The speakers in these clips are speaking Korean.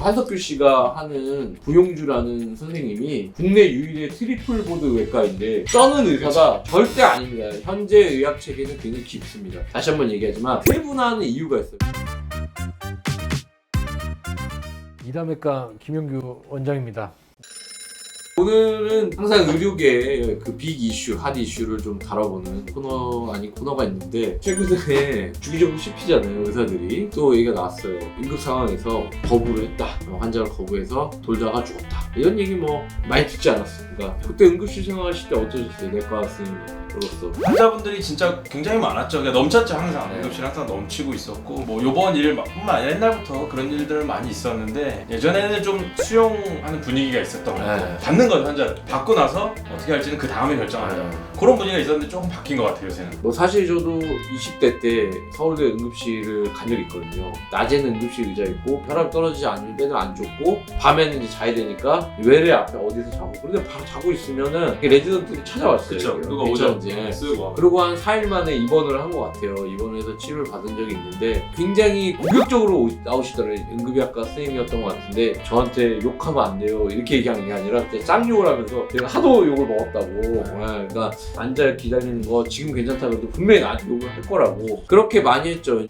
한석규 씨가 하는 부용주라는 선생님이 국내 유일의 트리플 보드 외과인데 써는 의사가 절대 아닙니다. 현재 의학 체계는 굉장히 깊습니다. 다시 한번 얘기하지만 세분화하는 이유가 있어요. 이담외과 김용규 원장입니다. 오늘은 항상 의료계의 그 빅 이슈, 핫 이슈를 좀 다뤄보는 코너 아닌 코너가 있는데, 최근에 주기적으로 씹히잖아요, 의사들이. 또 얘기가 나왔어요. 응급 상황에서 거부를 했다. 환자를 거부해서 돌다가 죽었다. 이런 얘기 뭐 많이 듣지 않았습니까? 그때 응급실 생활하실 때 어떠셨어요? 내과 선생님으로서. 환자분들이 진짜 굉장히 많았죠. 그러니까 넘쳤죠. 항상 네. 응급실 항상 넘치고 있었고, 뭐 요번 일뿐만 아니라 옛날부터 그런 일들 많이 있었는데, 예전에는 좀 수용하는 분위기가 있었던 것 같아요. 네. 받는 건 환자를 받고 나서 어떻게 할지는 그 다음에 결정하자. 그런 분위기가 있었는데 조금 바뀐 것 같아요, 요새는. 뭐 사실 저도 20대 때 서울대 응급실을 간 적이 있거든요. 낮에는 응급실 의자 있고 혈압이 떨어지지 않으면 배는 안 줬고, 밤에는 이제 자야 되니까 외래 앞에 어디서 자고, 그런데 바로 자고 있으면은 레지던트들이 찾아왔어요. 그쵸. 누가 괜찮은지. 오죠. 쓰고. 그리고 한 4일 만에 입원을 한 것 같아요. 입원을 해서 치료를 받은 적이 있는데 굉장히 공격적으로 나오시더라고요. 응급의학과 선생님이었던 것 같은데, 저한테 욕하면 안 돼요 이렇게 얘기하는 게 아니라 쌍욕을 하면서 제가 하도 욕을 먹었다고. 그러니까 앉아 기다리는 거 지금 괜찮다 그래도 분명히 나한테 욕을 할 거라고 그렇게 많이 했죠.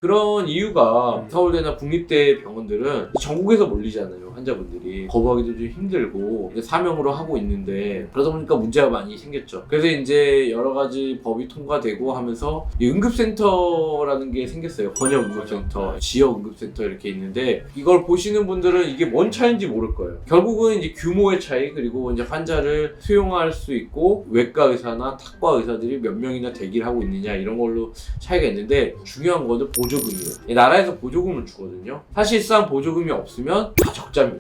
그런 이유가 서울대나 국립대 병원들은 전국에서 몰리잖아요. 환자분들이 거부하기도 좀 힘들고 이제 사명으로 하고 있는데, 그러다 보니까 문제가 많이 생겼죠. 그래서 이제 여러 가지 법이 통과되고 하면서 이 응급센터라는 게 생겼어요. 번역 응급센터, 지역 응급센터 이렇게 있는데, 이걸 보시는 분들은 이게 뭔 차이인지 모를 거예요. 결국은 이제 규모의 차이, 그리고 이제 환자를 수용할 수 있고 외과 의사나 탁과 의사들이 몇 명이나 대기를 하고 있느냐, 이런 걸로 차이가 있는데, 중요한 거는 보조금이에요. 나라에서 보조금을 주거든요. 사실상 보조금이 없으면 다 적자입니다.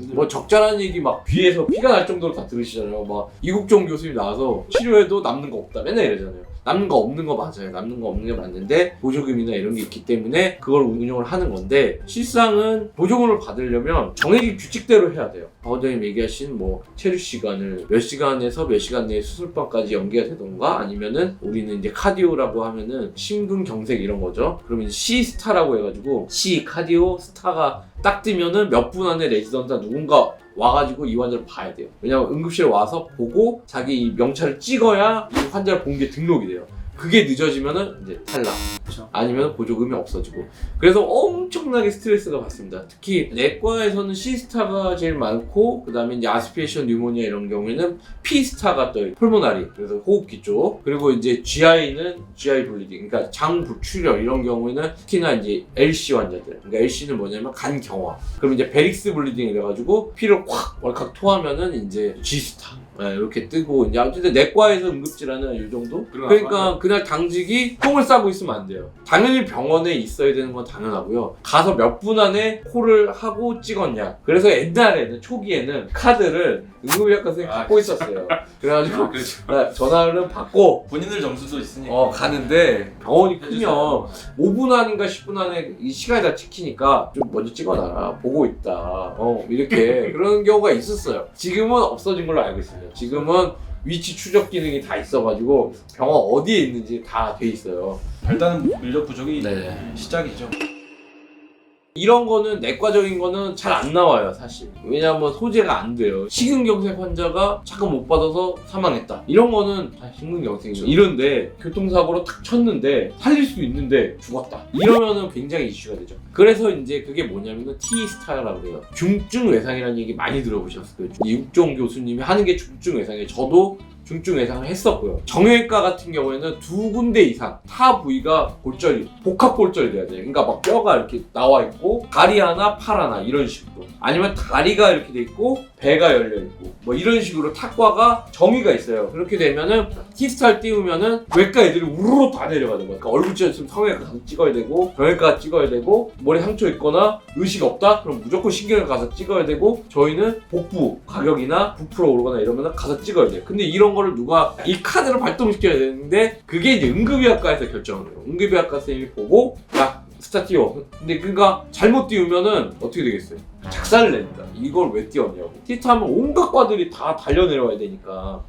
뭐 적자라는 얘기 막 귀에서 피가 날 정도로 다 들으시잖아요. 막 이국종 교수님 나와서 치료해도 남는 거 없다 맨날 이러잖아요. 남는 거 없는 거 맞아요. 남는 거 없는 게 맞는데 보조금이나 이런 게 있기 때문에 그걸 운영을 하는 건데, 실상은 보조금을 받으려면 정해진 규칙대로 해야 돼요. 박 원장님 얘기하신 뭐 체류 시간을 몇 시간에서 몇 시간 내에 수술방까지 연계가 되던가, 아니면은 우리는 이제 카디오라고 하면은 심근경색 이런 거죠. 그러면 이제 C스타라고 해가지고 C 카디오 스타가 딱 뜨면은 몇 분 안에 레지던트가 누군가 와가지고 이 환자를 봐야 돼요. 왜냐면 응급실에 와서 보고 자기 명찰을 찍어야 이 환자를 본 게 등록이 돼요. 그게 늦어지면은 이제 탈락. 그쵸. 아니면 보조금이 없어지고. 그래서 엄청나게 스트레스가 받습니다. 특히 내과에서는 C스타가 제일 많고, 그 다음에 이제 아스피레이션 뉴모니아 이런 경우에는 P스타가 떠요. 폴모나리, 그래서 호흡기 쪽. 그리고 이제 GI는 GI 블리딩, 그러니까 장 불출혈 이런 경우에는 특히나 이제 LC 환자들. 그러니까 LC는 뭐냐면 간 경화. 그럼 이제 베릭스 블리딩 이래가지고 피를 확 월칵 토하면은 이제 G스타. 네, 이렇게 뜨고, 이제 어쨌든 내과에서 응급질환은 이 정도? 그러니까 그날 당직이 콩을 싸고 있으면 안 돼요. 당연히 병원에 있어야 되는 건 당연하고요. 가서 몇 분 안에 콜을 하고 찍었냐. 그래서 옛날에는, 초기에는 카드를 응급의학과 선생님이 갖고 있었어요. 그래가지고 그렇죠. 전화를 받고 본인들 점수도 있으니까. 가는데, 병원이 크면 5분 안인가 10분 안에 이 시간이 다 찍히니까 좀 먼저 찍어놔라. 보고 있다. 이렇게 그런 경우가 있었어요. 지금은 없어진 걸로 알고 있습니다. 지금은 위치 추적 기능이 다 있어가지고 병원 어디에 있는지 다 돼 있어요. 일단은 인력 부족이 네. 시작이죠. 이런 거는 내과적인 거는 잘 안 나와요, 사실. 왜냐하면 소재가 안 돼요. 심근경색 환자가 잠깐 못 받아서 사망했다. 이런 거는 다 심근경색이죠. 이런데 교통사고로 탁 쳤는데 살릴 수 있는데 죽었다. 이러면은 굉장히 이슈가 되죠. 그래서 이제 그게 뭐냐면 T스타라고 해요. 중증 외상이라는 얘기 많이 들어보셨을 거예요. 이국종 교수님이 하는 게 중증 외상이에요. 저도 중증 외상을 했었고요. 정형외과 같은 경우에는 2군데 이상 타 부위가 골절이, 복합 골절이 돼야 돼요. 그러니까 막 뼈가 이렇게 나와 있고 다리 하나, 팔 하나 이런 식으로, 아니면 다리가 이렇게 돼 있고 배가 열려 있고 뭐 이런 식으로 탁과가 정의가 있어요. 그렇게 되면은 T스타를 띄우면은 외과 애들이 우르르 다 내려가는 거예요. 그러니까 얼굴 찢어졌으면 성형외과 가서 찍어야 되고, 병외과 찍어야 되고, 머리 상처 있거나 의식 없다? 그럼 무조건 신경외과 가서 찍어야 되고, 저희는 복부 가격이나 부풀어 오르거나 이러면 가서 찍어야 돼요. 근데 이런 거를 누가 이 카드를 발동시켜야 되는데, 그게 이제 응급의학과에서 결정을 해요. 응급의학과 선생님이 보고 야 스타 띄워. 근데 그니까 잘못 띄우면은 어떻게 되겠어요? 작살을 냅니다. 이걸 왜 띄웠냐고. 티타하면 온갖 과들이 다 달려내려와야 되니까.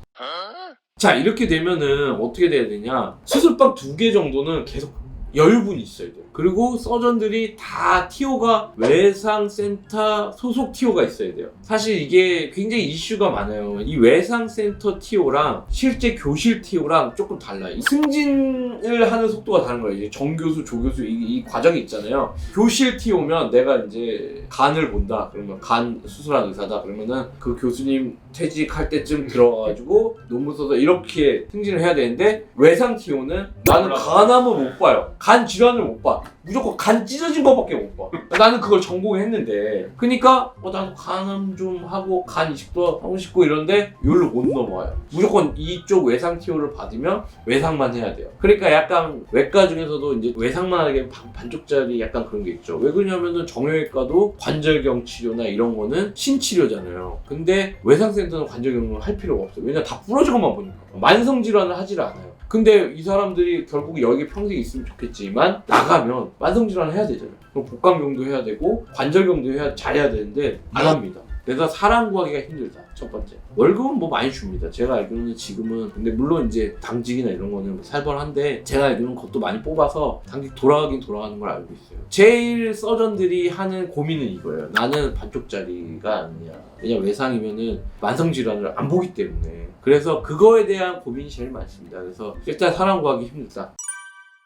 자, 이렇게 되면은 어떻게 돼야 되냐, 수술방 2개 정도는 계속 열분이 있어야 돼요. 그리고 서전들이 다 티오가 외상센터 소속 티오가 있어야 돼요. 사실 이게 굉장히 이슈가 많아요. 이 외상센터 티오랑 실제 교실 티오랑 조금 달라요. 승진을 하는 속도가 다른 거예요. 이제 정교수, 조교수 이 과정이 있잖아요. 교실 티오면 내가 이제 간을 본다. 그러면 간 수술한 의사다. 그러면은 그 교수님 퇴직할 때쯤 들어가가지고 논문 써서 이렇게 승진을 해야 되는데 외상 티오는 나는 간암을 못 봐요. 간 질환을 못 봐. 무조건 간 찢어진 것밖에 못 봐. 나는 그걸 전공했는데 그러니까 나도 간암 좀 하고 간 이식도 하고 싶고 이런데 여기로 못 넘어와요. 무조건 이쪽 외상 티오를 받으면 외상만 해야 돼요. 그러니까 약간 외과 중에서도 이제 외상만 하게 반쪽짜리 약간 그런 게 있죠. 왜 그러냐면은 정형외과도 관절경 치료나 이런 거는 신치료잖아요. 근데 외상센터는 관절경을 할 필요가 없어요. 왜냐면 다 부러진 것만 보니까. 만성 질환을 하질 않아요. 근데 이 사람들이 결국 여기 평생 있으면 좋겠지만 나가면 만성질환을 해야 되잖아요. 그럼 복강경도 해야 되고 관절경도 잘해야 되는데 안 합니다. 그래서 사람 구하기가 힘들다. 첫 번째. 월급은 뭐 많이 줍니다. 제가 알기로는 지금은 근데 물론 이제 당직이나 이런 거는 살벌한데 제가 알기로는 그것도 많이 뽑아서 당직 돌아가긴 돌아가는 걸 알고 있어요. 제일 서전들이 하는 고민은 이거예요. 나는 반쪽짜리가 아니냐. 왜냐면 외상이면은 만성질환을 안 보기 때문에. 그래서 그거에 대한 고민이 제일 많습니다. 그래서 일단 사람 구하기 힘들다.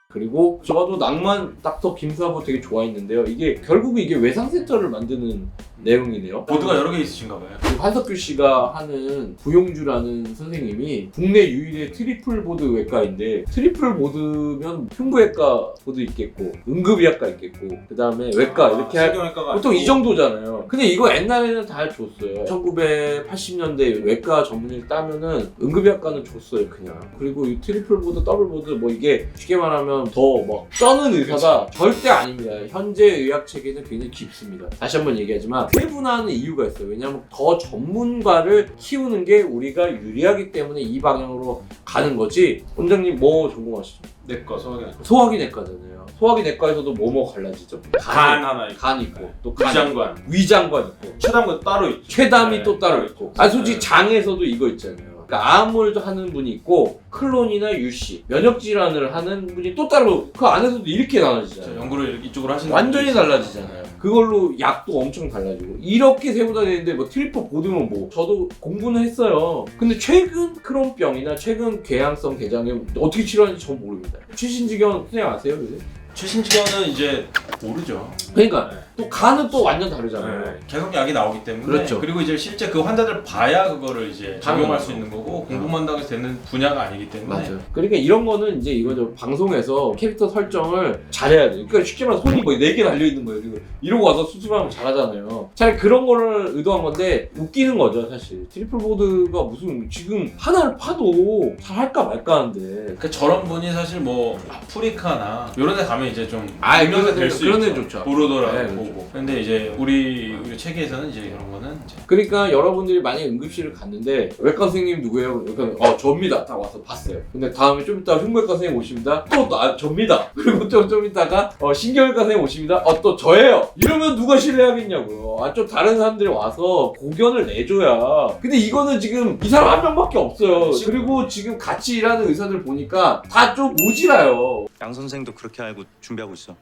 그리고 저도 낭만 닥터 김사부 되게 좋아했는데요. 이게 결국은 이게 외상센터를 만드는 내용이네요. 보드가 여러 개 있으신가 봐요. 한석규 씨가 하는 부용주라는 선생님이 국내 유일의 트리플 보드 외과인데 트리플 보드면 흉부외과 보드 있겠고 응급의학과 있겠고 그 다음에 외과 이렇게 할 보통 이 정도잖아요. 근데 이거 옛날에는 다 줬어요. 1980년대 외과 전문의를 따면은 응급의학과는 줬어요 그냥. 그리고 이 트리플 보드, 더블 보드 뭐 이게 쉽게 말하면 더 막 쩌는 의사가 절대 아닙니다. 현재 의학 체계는 굉장히 깊습니다. 다시 한번 얘기하지만 세분화하는 이유가 있어요. 왜냐하면 더 전문가를 키우는 게 우리가 유리하기 때문에 이 방향으로 가는 거지. 원장님 뭐 전공하시죠? 내과, 소화기. 소화기 내과잖아요. 소화기 내과에서도 뭐뭐 갈라지죠? 간 하나 있고. 간 있고 또 위장관. 위장관 있고 최담관 따로 있죠. 최담이 네, 또 따로 있고. 솔직히 장에서도 이거 있잖아요. 그러니까 암을 하는 분이 있고 클론이나 유씨 면역 질환을 하는 분이 또 따로 그 안에서도 이렇게 나눠지잖아요. 연구를 이쪽으로 하시는 완전히 분들이 달라지잖아요. 그걸로 약도 엄청 달라지고 이렇게 세분화되는데 뭐 트리플 보드면 뭐 저도 공부는 했어요. 근데 최근 크론병이나 최근 궤양성 대장염 어떻게 치료하는지 전 모릅니다. 최신지경 선생님 아세요? 요새? 최신치료는 이제 모르죠. 그러니까 네. 또 간은 또 완전 다르잖아요. 네. 계속 약이 나오기 때문에 그렇죠. 그리고 이제 실제 그 환자들 봐야 그거를 이제 적용할 수 당연하죠. 있는 거고 공부만 하게 되는 분야가 아니기 때문에 맞아요. 그러니까 이런 거는 이제 이거죠. 방송에서 캐릭터 설정을 잘해야 돼요. 그러니까 쉽게 말해서 손이 뭐 4개 달려있는 거예요. 그리고 이러고 와서 수술하면 잘하잖아요. 차라리 그런 거를 의도한 건데 웃기는 거죠, 사실. 트리플 보드가 무슨 지금 하나를 파도 잘 할까 말까 하는데. 그러니까 저런 분이 사실 뭐 아프리카나 이런 데 가면 이제 좀 그런 될 수 그런 있죠. 데 좋죠. 보로더라고 네, 보고. 그렇죠. 근데 이제 우리 체계에서는 이제 이런 거는 이제 그러니까 여러분들이 만약에 응급실을 갔는데 외과 선생님 누구예요? 그러니까 접니다. 딱 와서 봤어요. 근데 다음에 좀 이따 흉부외과 선생님 오십니다. 또 접니다. 그리고 좀 이따가 신경외과 선생님 오십니다. 또 저예요. 이러면 누가 신뢰하겠냐고요. 좀 다른 사람들이 와서 고견을 내줘야. 근데 이거는 지금 이 사람 한 명밖에 없어요. 그리고 지금 같이 일하는 의사들 보니까 다 좀 모질아요. 양 선생도 그렇게 알고 준비하고 있어.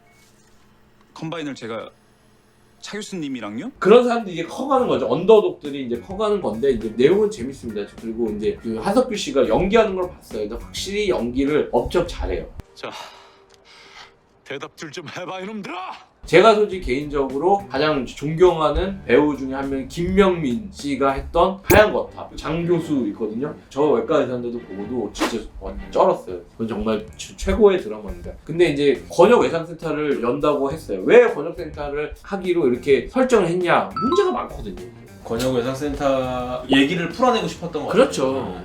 컴바인을 제가 차 교수님이랑요? 그런 사람들이 이제 커가는 거죠. 언더독들이 이제 커가는 건데 이제 내용은 재밌습니다. 그리고 이제 그 한석규 씨가 연기하는 걸 봤어요. 근데 확실히 연기를 엄청 잘해요. 자, 대답들 좀 해봐 이놈들아! 제가 솔직히 개인적으로 가장 존경하는 배우 중에 한 명이 김명민 씨가 했던 하얀 거탑 장 교수 있거든요. 저 외과 의사인데도 보고도 진짜 완전 쩔었어요. 그건 정말 최고의 드라마입니다. 근데 이제 권역외상센터를 연다고 했어요. 왜 권역센터를 하기로 이렇게 설정을 했냐? 문제가 많거든요. 권역외상센터 얘기를 풀어내고 싶었던 거 그렇죠.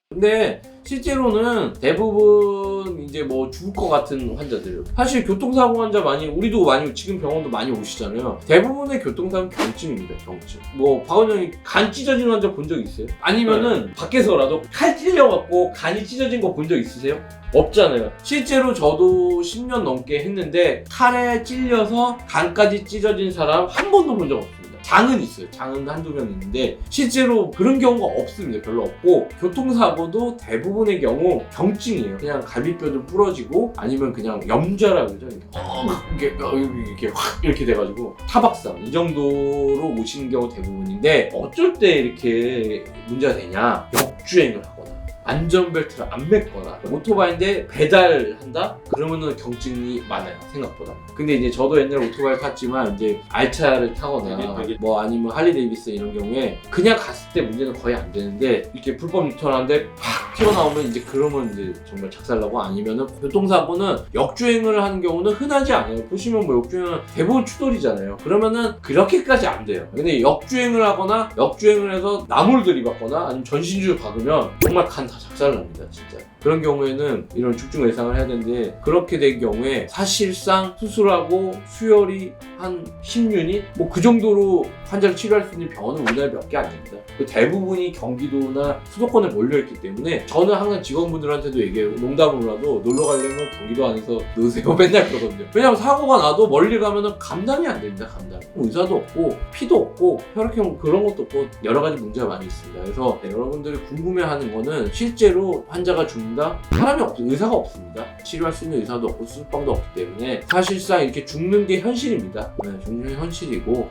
근데 실제로는 대부분 이제 뭐 죽을 것 같은 환자들, 사실 교통사고 환자 우리도 많이 지금 병원도 많이 오시잖아요. 대부분의 교통사고는 경증입니다. 경증. 뭐 박원영이 간 찢어진 환자 본 적 있어요? 아니면은 밖에서라도 칼 찔려갖고 간이 찢어진 거 본 적 있으세요? 없잖아요. 실제로 저도 10년 넘게 했는데 칼에 찔려서 간까지 찢어진 사람 한 번도 본 적 없습니다. 장은 있어요. 장은 한두 명 있는데 실제로 그런 경우가 없습니다. 별로 없고 교통사고도 대부분의 경우 경증이에요. 그냥 갈비뼈도 부러지고 아니면 그냥 염좌라고 그러죠. 이렇게 확 이렇게 돼가지고 타박상 이 정도로 오시는 경우 대부분인데 어쩔 때 이렇게 문제가 되냐? 역주행을 하거나 안전벨트를 안 맸거나 오토바이인데 배달한다? 그러면은 경증이 많아요 생각보다. 근데 이제 저도 옛날에 오토바이 탔지만 이제 알차를 타거나 뭐 아니면 할리 데이비슨 이런 경우에 그냥 갔을 때 문제는 거의 안 되는데 이렇게 불법 유턴하는데 팍 튀어나오면 이제 그러면 이제 정말 작살나고 아니면은 교통사고는 역주행을 하는 경우는 흔하지 않아요. 보시면 뭐 역주행은 대부분 추돌이잖아요. 그러면은 그렇게까지 안 돼요. 근데 역주행을 하거나 역주행을 해서 나무를 들이받거나 아니면 전신주를 박으면 정말 간 다 작살납니다 진짜. 그런 경우에는 이런 죽중 외상을 해야 되는데 그렇게 된 경우에 사실상 수술하고 수혈이 한 10유닛? 뭐 그 정도로 환자를 치료할 수 있는 병원은 우리나라에 몇 개 안 됩니다. 그 대부분이 경기도나 수도권에 몰려있기 때문에 저는 항상 직원분들한테도 얘기해요. 농담으로라도 놀러 가려면 경기도 안에서 넣으세요 맨날 그러거든요. 왜냐면 사고가 나도 멀리 가면은 감당이 안 됩니다. 감당. 의사도 없고 피도 없고 혈액형 그런 것도 없고 여러 가지 문제가 많이 있습니다. 그래서 여러분들이 궁금해하는 거는 실제로 환자가 죽는다? 사람이 의사가 없습니다. 치료할 수 있는 의사도 없고 수술방도 없기 때문에 사실상 이렇게 죽는 게 현실입니다. 네, 죽는 게 현실이고